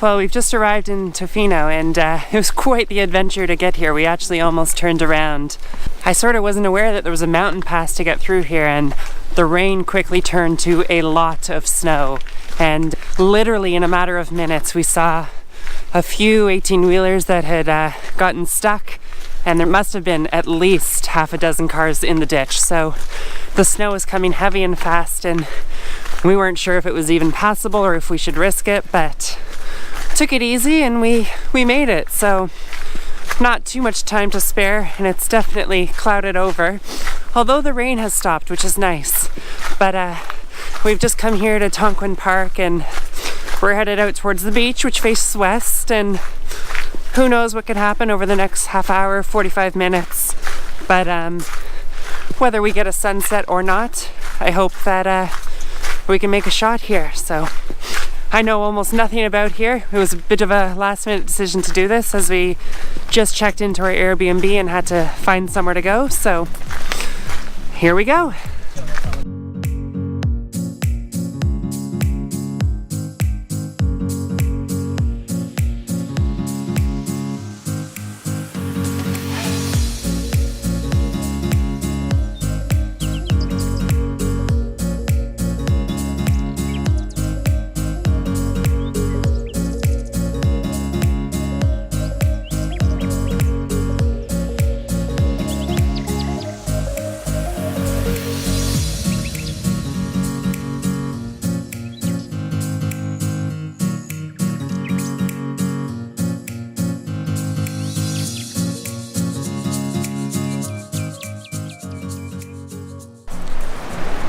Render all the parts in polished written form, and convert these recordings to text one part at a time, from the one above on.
Well, we've just arrived in Tofino, and it was quite the adventure to get here. We actually almost turned around. I sort of wasn't aware that there was a mountain pass to get through here, and the rain quickly turned to a lot of snow. And literally in a matter of minutes, we saw a few 18-wheelers that had gotten stuck, and there must have been at least half a dozen cars in the ditch. So the snow was coming heavy and fast, and we weren't sure if it was even passable or if we should risk it, but took it easy and we made it. So not too much time to spare, and it's definitely clouded over, although the rain has stopped, which is nice. But we've just come here to Tonquin Park, and we're headed out towards the beach, which faces west, and who knows what could happen over the next half hour, 45 minutes. But whether we get a sunset or not, I hope that we can make a shot here. So I know almost nothing about here. It was a bit of a last minute decision to do this, as we just checked into our Airbnb and had to find somewhere to go. So here we go.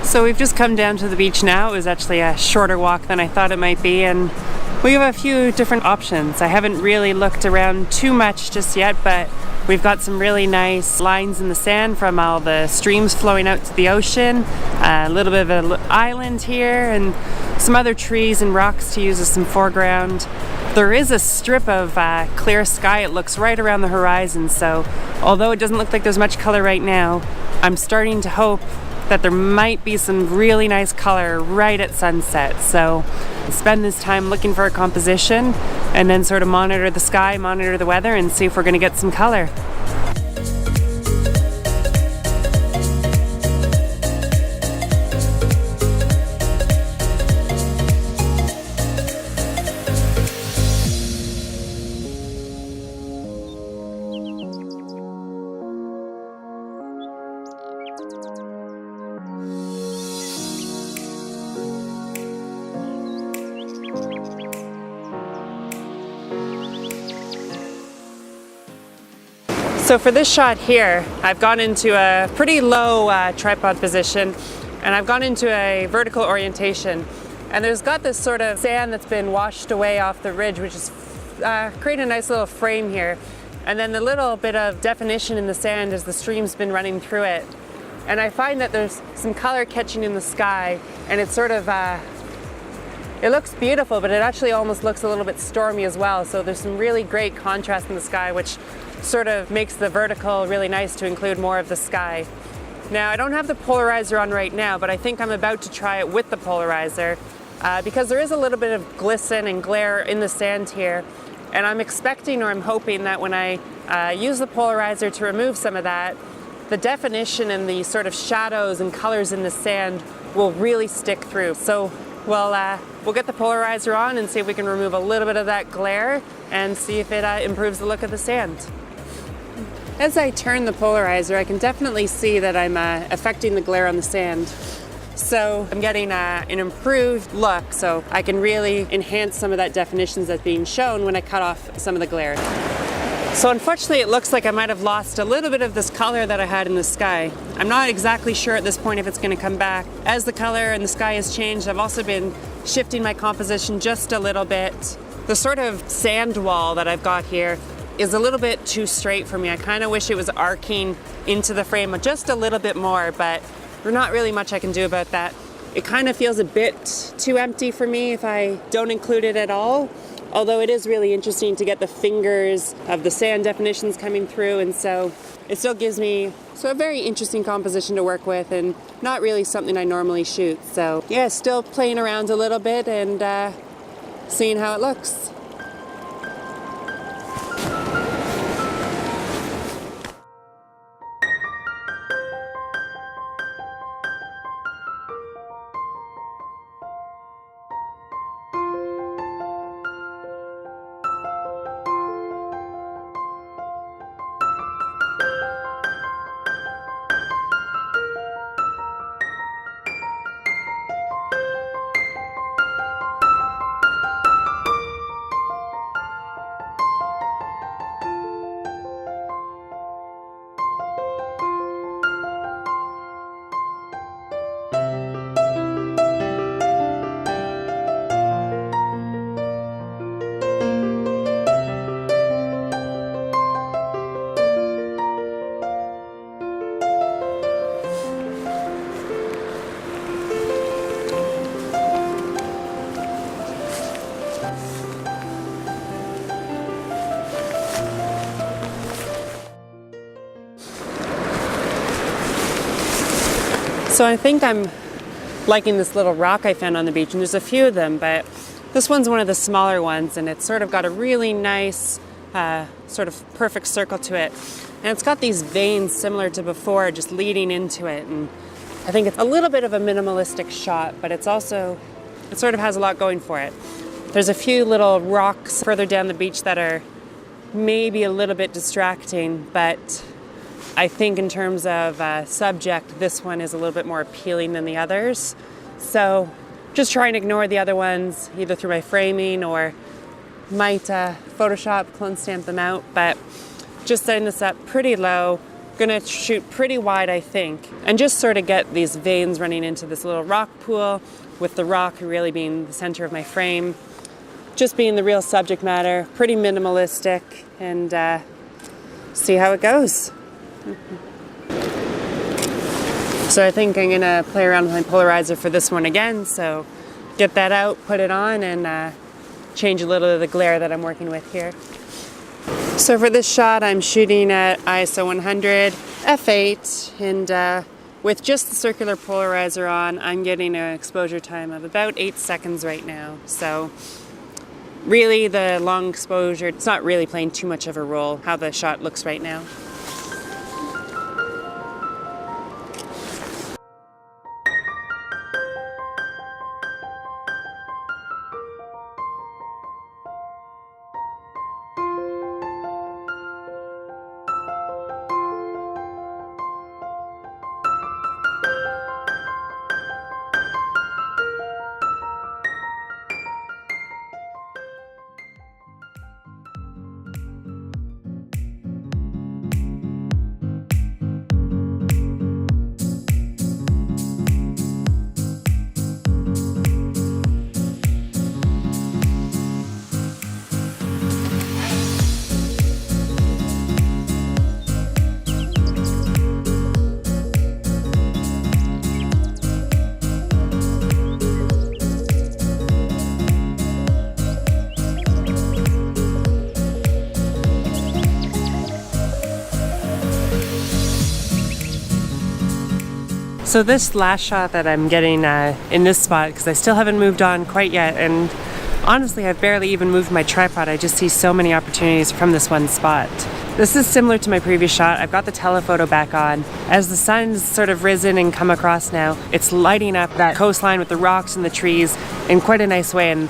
So we've just come down to the beach now. It was actually a shorter walk than I thought it might be, and we have a few different options. I haven't really looked around too much just yet, but we've got some really nice lines in the sand from all the streams flowing out to the ocean, a little bit of an island here, and some other trees and rocks to use as some foreground. There is a strip of clear sky. It looks right around the horizon, so although it doesn't look like there's much color right now, I'm starting to hope that there might be some really nice color right at sunset. So spend this time looking for a composition, and then sort of monitor the sky, monitor the weather, and see if we're going to get some color. So for this shot here, I've gone into a pretty low tripod position, and I've gone into a vertical orientation, and there's got this sort of sand that's been washed away off the ridge, which is creating a nice little frame here, and then the little bit of definition in the sand as the stream's been running through it. And I find that there's some color catching in the sky, and it's sort of it looks beautiful, but it actually almost looks a little bit stormy as well. So there's some really great contrast in the sky, which sort of makes the vertical really nice to include more of the sky. Now, I don't have the polarizer on right now, but I think I'm about to try it with the polarizer because there is a little bit of glisten and glare in the sand here. And I'm expecting, or I'm hoping, that when I use the polarizer to remove some of that, the definition and the sort of shadows and colors in the sand will really stick through. So we'll get the polarizer on and see if we can remove a little bit of that glare and see if it improves the look of the sand. As I turn the polarizer, I can definitely see that I'm affecting the glare on the sand. So I'm getting an improved look, so I can really enhance some of that definition that's being shown when I cut off some of the glare. So unfortunately, it looks like I might have lost a little bit of this color that I had in the sky. I'm not exactly sure at this point if it's going to come back. As the color in the sky has changed, I've also been shifting my composition just a little bit. The sort of sand wall that I've got here is a little bit too straight for me. I kind of wish it was arcing into the frame just a little bit more, but there's not really much I can do about that. It kind of feels a bit too empty for me if I don't include it at all, although it is really interesting to get the fingers of the sand definitions coming through, and so it still gives me a very interesting composition to work with, and not really something I normally shoot. So yeah, still playing around a little bit and seeing how it looks. So I think I'm liking this little rock I found on the beach, and there's a few of them, but this one's one of the smaller ones, and it's sort of got a really nice sort of perfect circle to it. And it's got these veins similar to before just leading into it, and I think it's a little bit of a minimalistic shot, but it sort of has a lot going for it. There's a few little rocks further down the beach that are maybe a little bit distracting, but I think in terms of subject, this one is a little bit more appealing than the others. So just try and ignore the other ones, either through my framing or might Photoshop, clone stamp them out, but just setting this up pretty low. Gonna shoot pretty wide, I think, and just sort of get these veins running into this little rock pool, with the rock really being the center of my frame. Just being the real subject matter, pretty minimalistic, and see how it goes. So I think I'm gonna play around with my polarizer for this one again, so get that out, put it on, and change a little of the glare that I'm working with here. So for this shot, I'm shooting at ISO 100, f8, and with just the circular polarizer on, I'm getting an exposure time of about 8 seconds right now. So really the long exposure, it's not really playing too much of a role how the shot looks right now. So this last shot that I'm getting in this spot, because I still haven't moved on quite yet, and honestly I've barely even moved my tripod, I just see so many opportunities from this one spot. This is similar to my previous shot. I've got the telephoto back on. As the sun's sort of risen and come across now, it's lighting up that coastline with the rocks and the trees in quite a nice way, and